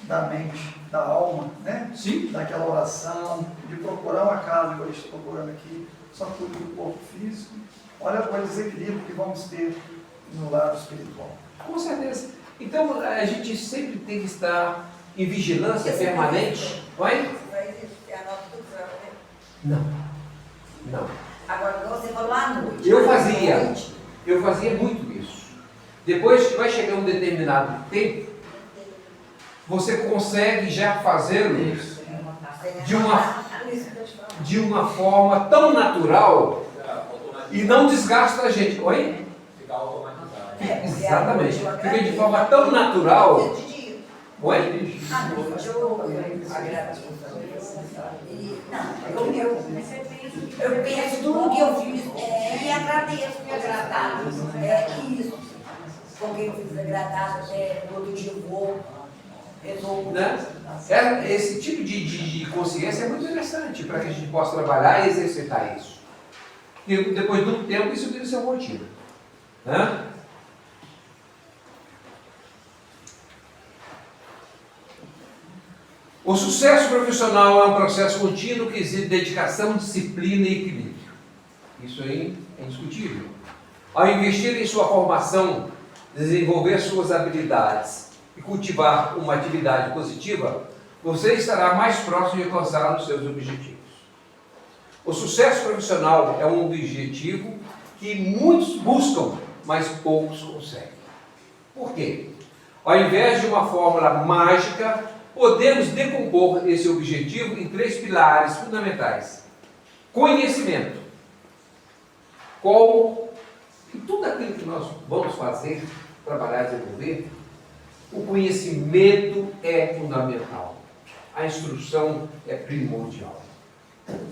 da mente, da alma, né? Sim. Daquela oração, de procurar uma casa, que eu estou procurando aqui, só cuida do corpo físico. Olha o desequilíbrio que vamos ter no lado espiritual. Com certeza. Então, a gente sempre tem que estar em vigilância permanente. Vai? Não. Agora, você falou à noite. Eu fazia muito isso. Depois que vai chegar um determinado tempo, você consegue já fazê-lo de uma forma tão natural e não desgasta a gente. Oi? ficar automatizado. Exatamente. Fica de forma tão natural. Oi? À noite eu agradeço. Eu penso tudo que eu fiz e agradeço, me agradável. Isso. Porque eu fiz agradável, todo dia eu vou, resolvo. Né? Esse tipo de consciência é muito interessante para que a gente possa trabalhar e exercitar isso. E depois de um tempo isso vira seu rotina. Né? O sucesso profissional é um processo contínuo que exige dedicação, disciplina e equilíbrio. Isso aí é indiscutível. Ao investir em sua formação, desenvolver suas habilidades e cultivar uma atividade positiva, você estará mais próximo de alcançar os seus objetivos. O sucesso profissional é um objetivo que muitos buscam, mas poucos conseguem. Por quê? Ao invés de uma fórmula mágica, podemos decompor esse objetivo em 3 pilares fundamentais. Conhecimento. Como em tudo aquilo que nós vamos fazer, trabalhar, desenvolver, o conhecimento é fundamental. A instrução é primordial.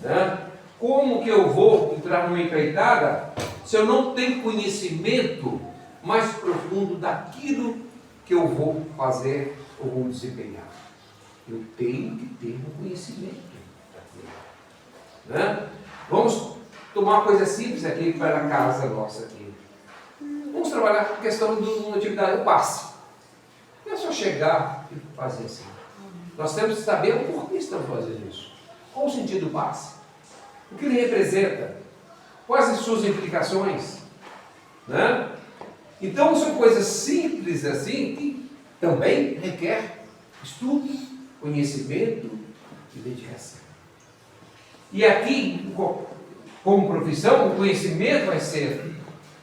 Né? Como que eu vou entrar numa empreitada se eu não tenho conhecimento mais profundo daquilo que eu vou fazer ou vou desempenhar? Eu tenho que ter um conhecimento daquilo. Né? Vamos tomar uma coisa simples aqui para a casa nossa aqui. Vamos trabalhar com a questão de uma atividade, o passe. Não é só chegar e fazer assim. Nós temos que saber o porquê estamos fazendo isso. Qual o sentido do passe? O que ele representa? Quais as suas implicações? Né? Então, são coisas simples assim que também requer estudo, conhecimento e dedicação. E aqui, como profissão, o conhecimento vai ser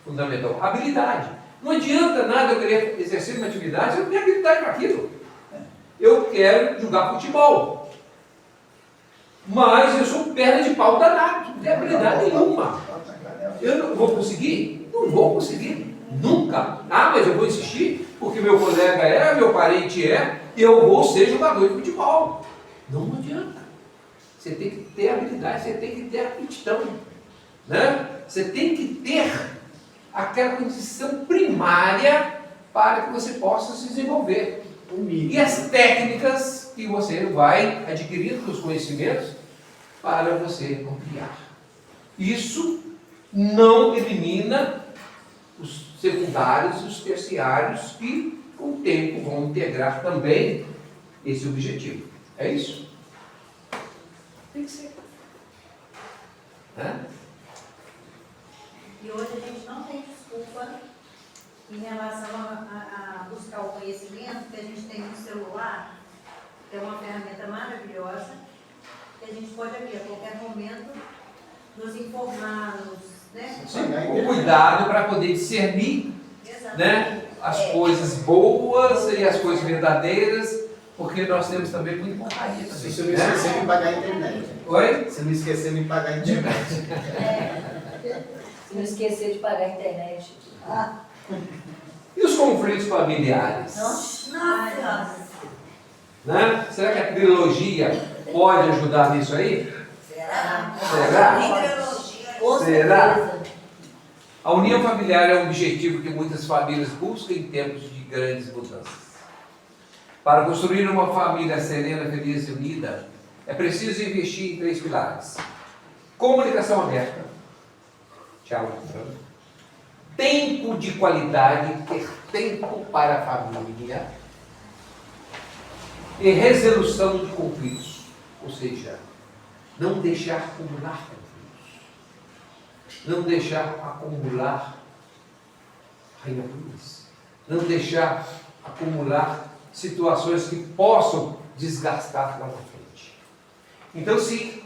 fundamental. Habilidade. Não adianta nada eu querer exercer uma atividade se eu não tenho habilidade para aquilo. Eu quero jogar futebol, mas eu sou perna de pau danado, não tenho habilidade nenhuma. Eu não vou conseguir? Não vou conseguir. Nunca. Ah, mas eu vou insistir, porque meu colega é, meu parente é, e eu vou ser jogador de futebol. Não adianta. Você tem que ter habilidade, você tem que ter aptidão, né? Você tem que ter aquela condição primária para que você possa se desenvolver. E as técnicas que você vai adquirindo, os conhecimentos, para você ampliar. Isso não elimina os secundários e os terciários que, com o tempo, vão integrar também esse objetivo. É isso? Tem que ser. E hoje a gente não tem desculpa em relação a buscar o conhecimento que a gente tem no celular, que é uma ferramenta maravilhosa, que a gente pode abrir a qualquer momento, nos informar, né? Sim, com cuidado para poder discernir, né, as coisas boas e as coisas verdadeiras, porque nós temos também muita porcaria também. Se você não esquecer de pagar a internet. Oi? Se não esquecer de pagar a internet. Se não esquecer de pagar a internet. E os conflitos familiares? Nossa. Né? Será que a trilogia pode ajudar nisso aí? Será? Será? Nem trilogia. Com Será? certeza. A união familiar é um objetivo que muitas famílias buscam em tempos de grandes mudanças. Para construir uma família serena, feliz e unida, é preciso investir em 3 pilares: comunicação aberta, diálogo franco, tempo de qualidade, ter tempo para a família, e resolução de conflitos, ou seja, não deixar acumular conflitos, não deixar acumular raios, não deixar acumular situações que possam desgastar lá na frente. Então, se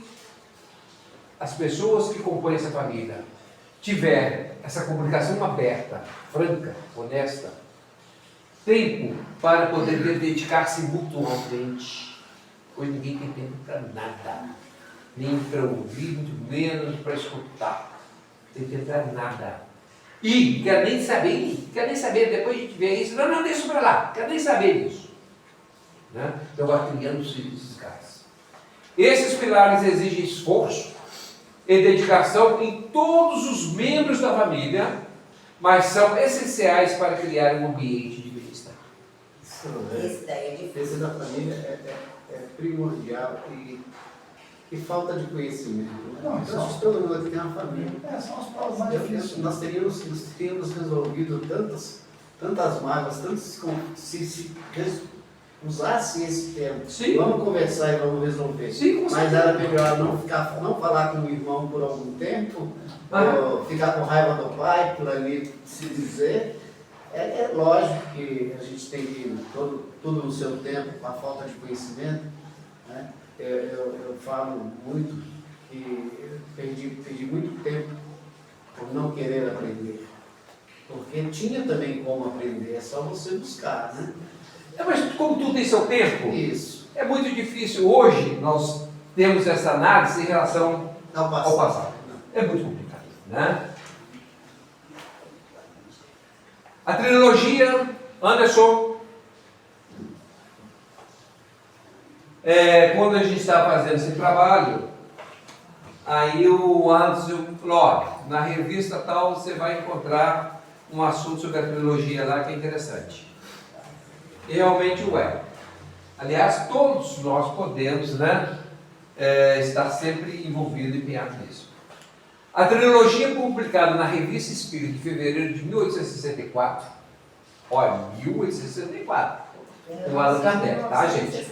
as pessoas que compõem essa família tiverem essa comunicação aberta, franca, honesta, tempo para poder dedicar-se mutuamente, pois ninguém tem tempo para nada, nem para ouvir, muito menos para escutar, tem tempo para nada. E quer nem saber, depois a gente vê isso, não, deixa isso para lá, quer nem saber disso. Né? Então vai criando-se desgaste. Esses pilares exigem esforço e dedicação em todos os membros da família, mas são essenciais para criar um ambiente de bem-estar. Esse daí é difícil. Defesa da família é primordial e falta de conhecimento. Não, Então, acho que todo mundo aqui tem uma família. São as provas mais difíceis. Nós teríamos resolvido tantas mágoas, se usasse esse tempo. Sim. Vamos conversar e vamos resolver. Sim, com Mas certeza. era melhor não falar com o irmão por algum tempo, ou ficar com raiva do pai, por ali se dizer. É lógico que a gente tem que tudo no seu tempo, com a falta de conhecimento, né? Eu falo muito que eu perdi muito tempo por não querer aprender. Porque tinha também como aprender, é só você buscar, né? Mas como tudo tem seu tempo, Isso. é muito difícil. Hoje nós temos essa análise em relação Ao ao passado. É muito complicado, né? A trilogia, Anderson, quando a gente estava fazendo esse trabalho, aí o Anderson falou, olha, na revista tal você vai encontrar um assunto sobre a trilogia lá que é interessante. E realmente o é. Aliás, todos nós podemos, né, estar sempre envolvidos e empenhados nisso. A trilogia publicada na Revista Espírita de fevereiro de 1864, olha, 1864, com Allan Kardec, tá, gente?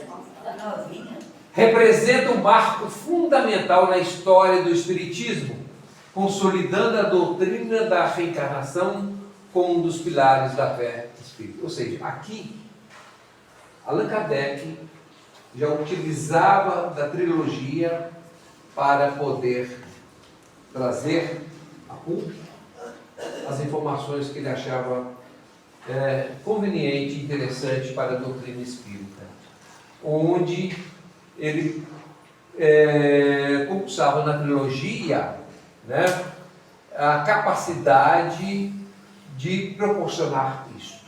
Representa um marco fundamental na história do Espiritismo, consolidando a doutrina da reencarnação, como um dos pilares da fé espírita. Ou seja, aqui, Allan Kardec já utilizava da trilogia para poder trazer a público as informações que ele achava conveniente e interessante para a doutrina espírita, onde ele compulsava na trilogia, né, a capacidade de proporcionar isto.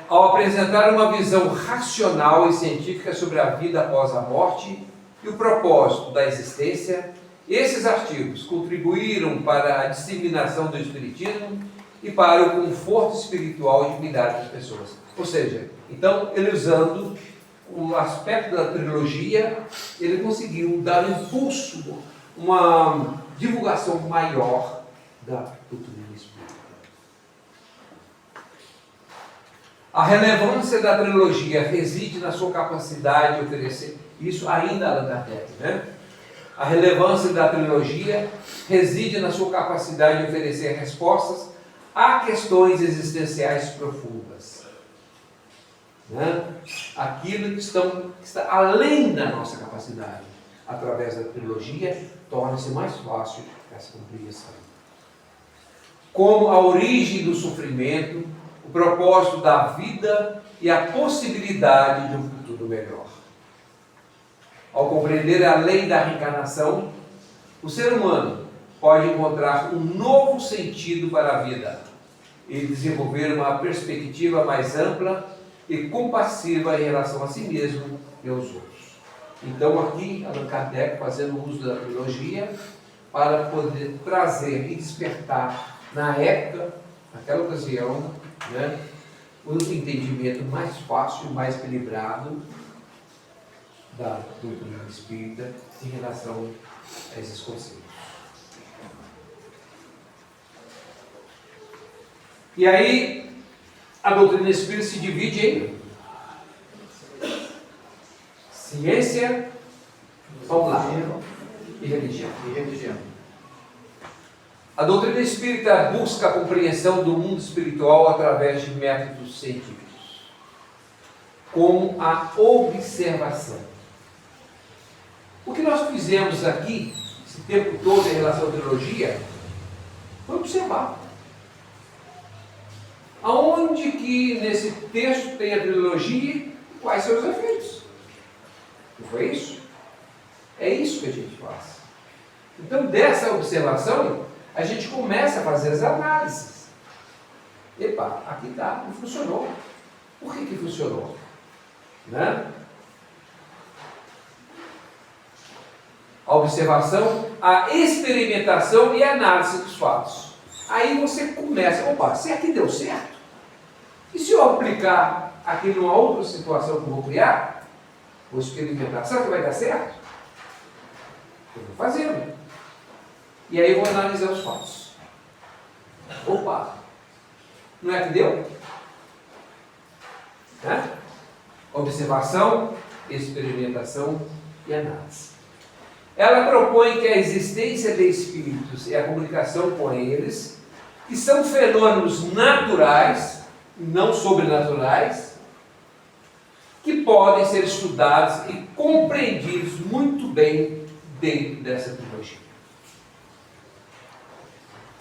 Ao apresentar uma visão racional e científica sobre a vida após a morte e o propósito da existência, esses artigos contribuíram para a disseminação do espiritismo e para o conforto espiritual de milhares de pessoas. Ou seja, então, ele usando o aspecto da trilogia, ele conseguiu dar um impulso, uma divulgação maior da doutrina espírita. A relevância da trilogia reside na sua capacidade de oferecer, isso ainda Allan Kardec, né? A relevância da trilogia reside na sua capacidade de oferecer respostas a questões existenciais profundas, né? Aquilo que está além da nossa capacidade. Através da trilogia, torna-se mais fácil essa compreensão. Como a origem do sofrimento, o propósito da vida e a possibilidade de um futuro melhor. Ao compreender a lei da reencarnação, o ser humano pode encontrar um novo sentido para a vida e desenvolver uma perspectiva mais ampla e compassiva em relação a si mesmo e aos outros. Então aqui, Allan Kardec fazendo uso da trilogia para poder trazer e despertar na época, naquela ocasião, né, um entendimento mais fácil, mais equilibrado da doutrina espírita em relação a esses conceitos. E aí, a doutrina espírita se divide em ciência, vamos lá, e religião. A doutrina espírita busca a compreensão do mundo espiritual através de métodos científicos, como a observação. O que nós fizemos aqui, esse tempo todo em relação à trilogia, foi observar. Aonde que nesse texto tem a trilogia e quais são os efeitos? Não foi isso? É isso que a gente faz. Então, dessa observação, a gente começa a fazer as análises. Epa, aqui está, não funcionou. Por que funcionou? Né? A observação, a experimentação e a análise dos fatos. Aí você começa, opa, se aqui deu certo, e se eu aplicar aqui numa outra situação que eu vou criar, vou experimentar, será que vai dar certo? Eu vou fazendo. E aí eu vou analisar os fatos. Opa, não é que deu? Né? Observação, experimentação e análise. Ela propõe que a existência de espíritos e a comunicação com eles, que são fenômenos naturais, não sobrenaturais, que podem ser estudados e compreendidos muito bem dentro dessa trilogia.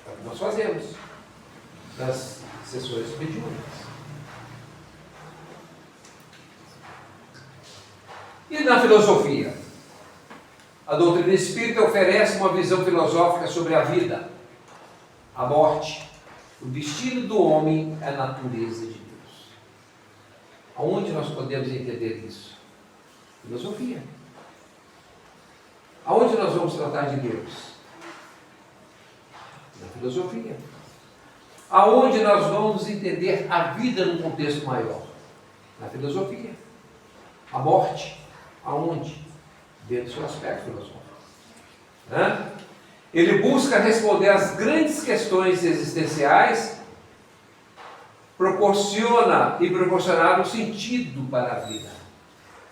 É o que nós fazemos nas sessões mediúnicas. E na filosofia? A doutrina espírita oferece uma visão filosófica sobre a vida, a morte, o destino do homem e a natureza de Deus. Aonde nós podemos entender isso? Filosofia. Aonde nós vamos tratar de Deus? Na filosofia. Aonde nós vamos entender a vida num contexto maior? Na filosofia. A morte, aonde? Dentro do seu aspecto filosófico. Né? Ele busca responder às grandes questões existenciais, proporcionar um sentido para a vida.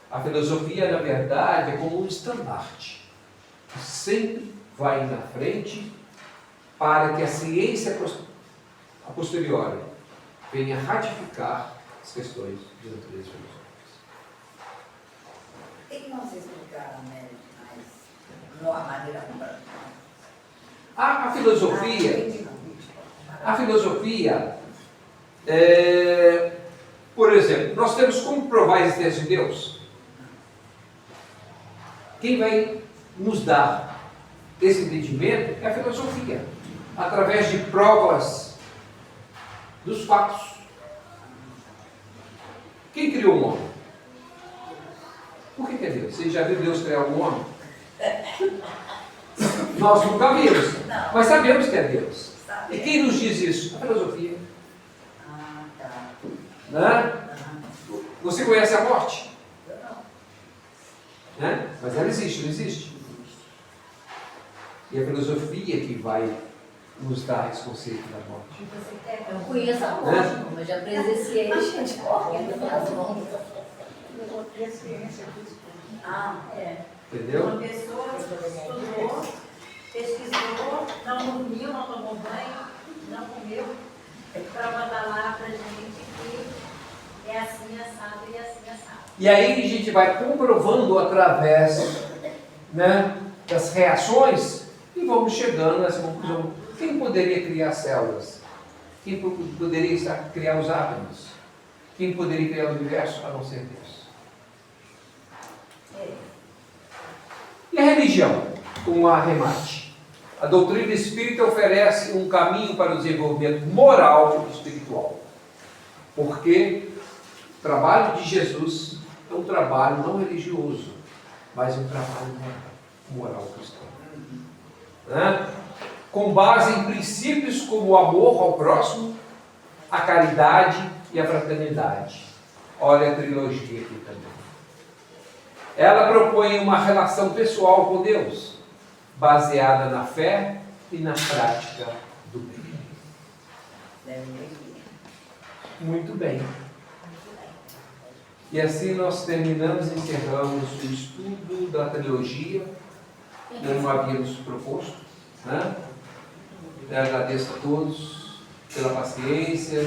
A filosofia, na verdade, é como um estandarte, que sempre vai na frente para que a ciência a posteriori venha ratificar as questões de natureza filosófica. Tem que não se explicar, né? Mas de uma maneira completa. A filosofia, por exemplo, nós temos como provar a existência de Deus? Quem vai nos dar esse entendimento é a filosofia, através de provas dos fatos. Quem criou o homem? Por que é Deus? Você já viu Deus criar um homem? Nós nunca vimos, mas sabemos que é Deus. E quem nos diz isso? A filosofia. Ah, tá. Né? Você conhece a morte? Né? Mas ela existe, não existe? E a filosofia que vai nos dar esse conceito da morte. Eu conheço a morte, mas já presenciei gente morrendo nas mãos. Ah, é. Entendeu? Uma pessoa estudou, pesquisou, não dormiu, não tomou banho, não comeu, para mandar lá para a gente que é assim assado e assim assado. E aí a gente vai comprovando através, né, das reações e vamos chegando nessa conclusão. Quem poderia criar células? Quem poderia criar os átomos? Quem poderia criar o universo a não ser Deus? E a religião, como arremate? A doutrina espírita oferece um caminho para o desenvolvimento moral e espiritual. Porque o trabalho de Jesus é um trabalho não religioso, mas um trabalho moral cristão. Né? Com base em princípios como o amor ao próximo, a caridade e a fraternidade. Olha a trilogia aqui também. Ela propõe uma relação pessoal com Deus, baseada na fé e na prática do bem. Muito bem. E assim nós terminamos e encerramos o estudo da trilogia, que não havíamos proposto. Né? Eu agradeço a todos pela paciência,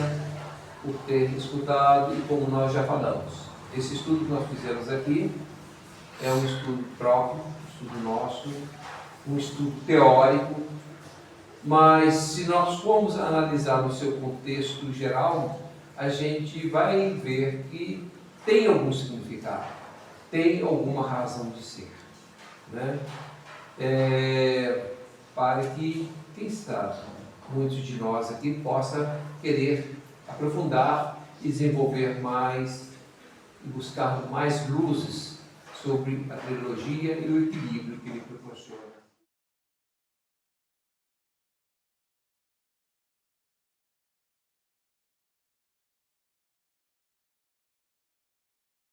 por ter escutado e como nós já falamos. Esse estudo que nós fizemos aqui é um estudo próprio, um estudo nosso, um estudo teórico, mas se nós formos analisar no seu contexto geral, a gente vai ver que tem algum significado, tem alguma razão de ser. Né? Para que, quem sabe, muitos de nós aqui possa querer aprofundar e desenvolver mais e buscar mais luzes sobre a trilogia e o equilíbrio que ele proporciona.